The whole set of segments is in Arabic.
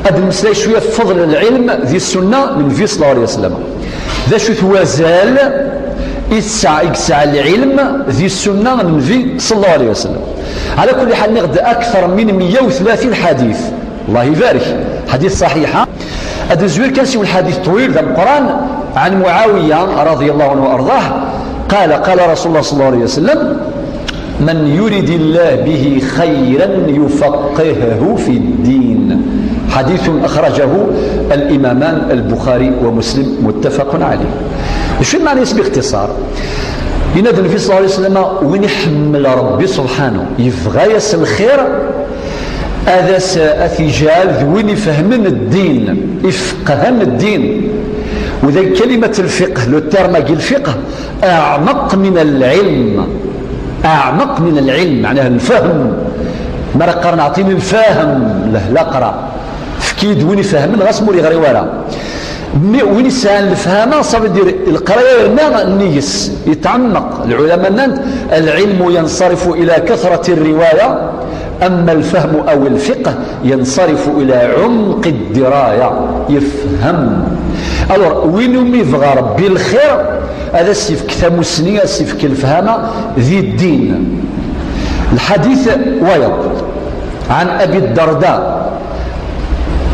غادي نمسلاي شويه في فضل العلم ذي السنه من النبي صلى الله عليه وسلم. ذا شو توازال يسعى العلم ذي السنه من النبي صلى الله عليه وسلم. على كل حال نغد اكثر من 130 حديث، الله يبارك، حديث صحيحه. هذا الزوير كان سوى الحديث طويل ذا القران عن معاويه رضي الله عنه وارضاه قال رسول الله صلى الله عليه وسلم: من يرد الله به خيرا يفقهه في الدين. حديث أخرجه الإمامان البخاري ومسلم متفق عليه. شو المعنى باختصار؟ ينادي النبي صلى الله عليه وسلم وين يحمل ربي سبحانه يبغى يسل الخير هذا أثجال وين يفهمن الدين يفقهن الدين. وذا كلمة الفقه لو ترمج الفقه أعمق من العلم، أعمق من العلم معناها الفهم. مرة قرن أعطيني الفاهم له لا قرأ فكيد وين يفهم غاسمو لي غري ورا وين يسال الفهامه صافي يدير القرايه ما النيس يتعمق. العلماء نانت العلم ينصرف الى كثره الروايه، اما الفهم او الفقه ينصرف الى عمق الدرايه يفهم. الوغ وين يبغى ربي الخير هذا السيف كثمسنيه السيف كالفهامه ذي الدين. الحديث ويض عن ابي الدرداء.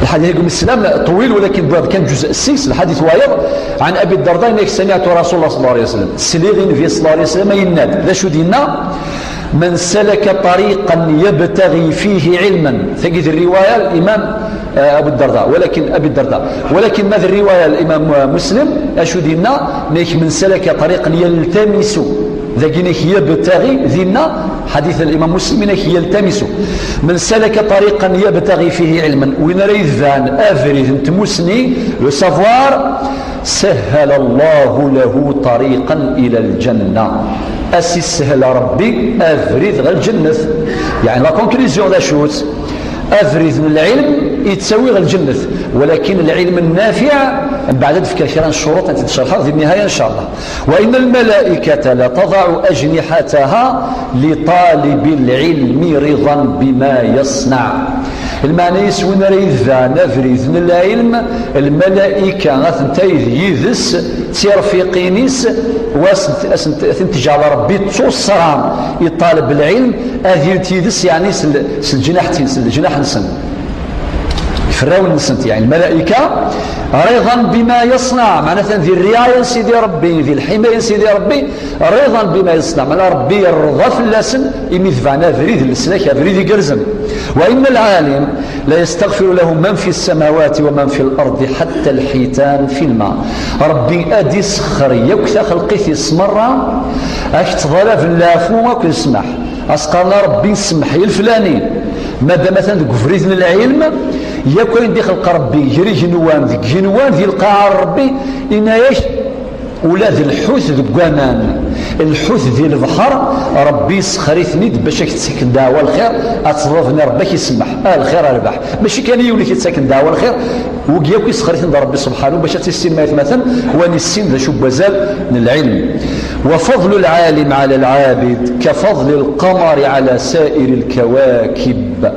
الحديث يقول السلام طويل ولكن كان جزء السيس. الحديث وايض عن ابي الدرداء انك سمعت رسول الله صلى الله عليه وسلم سليغ في صلى الله عليه وسلم يناد ذا شو دينا: من سلك طريقا يبتغي فيه علما. تجد الروايه الامام ابو الدرداء ولكن ماذا الروايه الامام مسلم اشو دينا من سلك طريقا يلتمس ذاك يبتغي ذينا حديث الامام مسلم يلتمس. من سلك طريقا يبتغي فيه علما وين ريد فان افريد تمسني لو سافوار سهل الله له طريقا الى الجنه. اسي سهل ربي افريد غير الجنه. يعني لا كونكلوزيون لا شوت افريد من العلم يتساوي غير الجنه، ولكن العلم النافع بعد في كثير الشروط التي تشرحها في النهايه ان شاء الله. وان الملائكه لتضع اجنحتها لطالب العلم رضا بما يصنع. المعنى يسوي نريد نفريد من العلم الملائكه غتنتيذ يذس تيرفيقينيس واسنتج على ربي تصرام يطالب العلم اذي تيذس يعني الجناح نسن فراون نسنت. يعني الملائكه رضا بما يصنع معناتها ذي الرعايه سيدي ربي ذي الحمايه سيدي ربي رضا بما يصنع معناتها ربي يرضى في اللسن يميذفعنا فريد السلاك فريد يقرزم. وان العالم لا يستغفر له من في السماوات ومن في الارض حتى الحيتان في الماء. ربي ادي سخر يكثا خلقيث يسمر اش تظل في اللافو وكل يسمح اسقالنا ربي يسمح الفلاني ماذا مثلا فريد العلم يكون يدي خلق ربي يجري جنوان ذي القاع ربي إنايش ولاد الحوت ذي بقامان الحوت ذي البحر ربي سخريثني باش تسكن دعوة الخير أتصرفني ربك يسمح الخير أربح ماشي كان يولي تسكن دعوة الخير وقياك يسخريثني ربي سبحانه باش تسمى مثلا ونسين ذا شو بزال من العلم. وفضل العالم على العابد كفضل القمر على سائر الكواكب.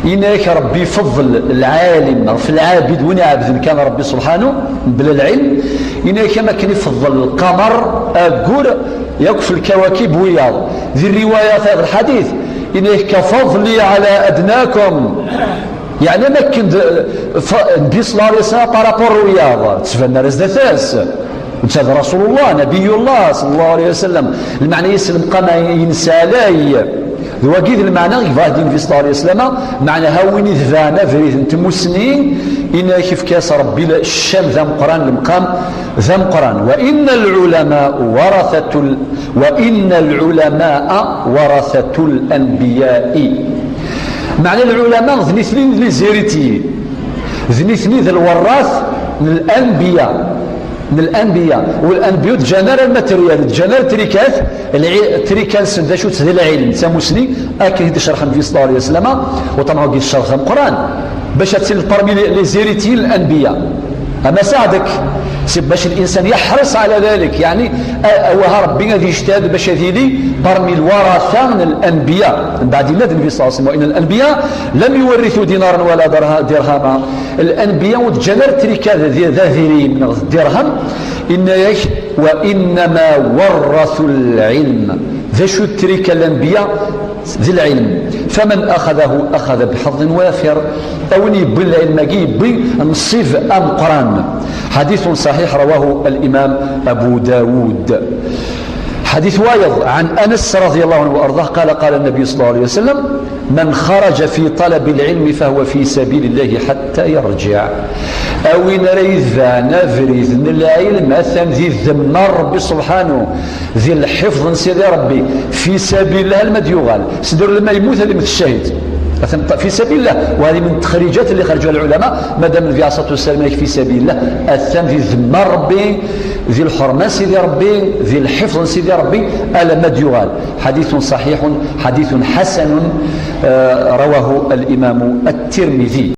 إنك ربي فضل العالم في العابد وين عابد كان ربي سبحانه بلا العلم إنك ما كان يفضل القمر أقول يكفي الكواكب وياض. ذي الروايات هذا الحديث إنك كفضلي على أدناكم يعني ما كنت النبي صلى الله عليه وسلم بارابور وياض تفنى رزدثاس هذا رسول الله نبي الله صلى الله عليه وسلم. المعنى يسلم قام ينسالاي وقيد المعنى يفادين في صلى الله عليه وسلم معنى هاويني ذانا فريد انتم مسنين إن كيف كاس ربي الشام ذا مقران المقام ذا مقران. وإن العلماء ورثة الأنبياء. معنى العلماء ذنثنين لزيرتي ذنثنين ذا الوراث من الأنبياء والأنبياء جنرال الماتريال جنرال تريكات تريكات سنداشو تهدي العلم ساموسني أكيد شرح النبي صلى الله عليه وسلم وطبعا قيل شرح القرآن باش تصير البرمي لي زيريتي الأنبياء أما ساعدك باش الإنسان يحرص على ذلك، يعني أوها ربي غادي يجتهد باش يديلي برمي الورثة من الأنبياء من بعد النبي صلى الله عليه وسلم، وإن الأنبياء لم يورثوا دينارا ولا درهما. الأنبياء وتجنر تركا ذاذري من الدرهم وإنما ورثوا العلم. ذا شو ترك الأنبياء ذي العلم، فمن أخذه أخذ بحظ وافر، أو يبي العلم يبي نصيف أم قران. حديث صحيح رواه الإمام أبو داود. حديث وايض عن أنس رضي الله عنه وأرضاه قال قال النبي صلى الله عليه وسلم: من خرج في طلب العلم فهو في سبيل الله حتى يرجع. أو نريد نفريد من العلم مثلا ذي الذمة ربي سبحانه ذي الحفظ سيدي ربي في سبيل الله المديوغال سدر لما يموت هذه مثل الشهيد في سبيل الله. وهذه من التخريجات اللي خرجوها العلماء ما دام النبي عليه الصلاه والسلام في سبيل الله الثم ذي الذمة ربي ذي الحرمة سيدي ربي ذي الحفظ سيدي ربي المديوغال. حديث صحيح حديث حسن رواه الإمام الترمذي.